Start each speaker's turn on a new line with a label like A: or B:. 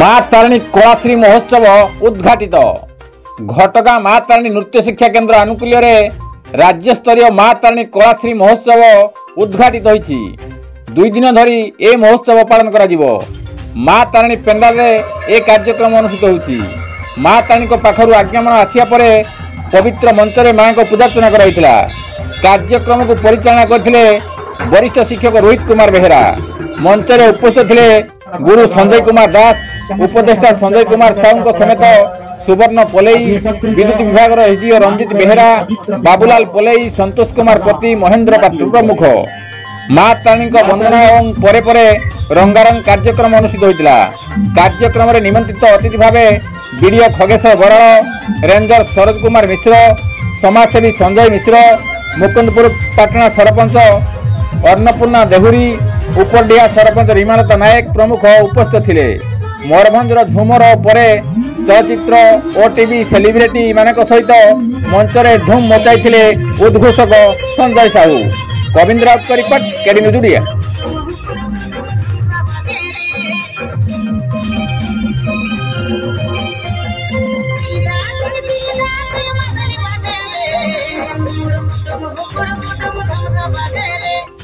A: माँ तारिणी कलाश्री महोत्सव उद्घाटित। घटगां माँ तारिणी नृत्य शिक्षा केन्द्र आनुकूल्य राज्य स्तरीय माँ तारिणी कलाश्री महोत्सव उद्घाटित होईछि। 2 दिन धरी ए महोत्सव पालन करा जिवो। माँ तारिणी पेंडाल रे ए कार्यक्रम अनुष्ठित होईछि। माँ तारिणी पाखरु आज्ञामान आसिया परे पवित्र मंच रे माँ को पूजार्चना कराइतिला। कार्यक्रम को परिचालना करथिले वरिष्ठ शिक्षक रोहित कुमार बेहेरा। मंच रे उपस्थित थिले गुरु संजय कुमार दास, उपदेष्टा संजय कुमार साहू समेत सुवर्ण पोलई, विद्युत विभाग एसडीओ रंजित बेहेरा, बाबूलाल पोलई, संतोष कुमार पति, महेंद्र पात्र प्रमुख। माँ तारिणी वंदना और परे परे रंगारंग कार्यक्रम अनुष्ठित होता। कार्यक्रम में निमंत्रित अतिथि भाव बीडीओ खगेश्वर बराड़, रेंजर शरद कुमार मिश्र, समाजसेवी संजय मिश्र, मुकुंदपुर पाटना सरपंच अन्नपूर्णा देहुरी, उपरडिया सरपंच रिमालता नायक प्रमुख उपस्थित थिले। मयूरभंजर झुमर परे चलचित्र ओटीवी सेलिब्रिटी मानक सहित मंच रे धूम मचाई उद्घोषक संजय साहू। गोविंद राउत का report, KD news Odia.
B: Bye.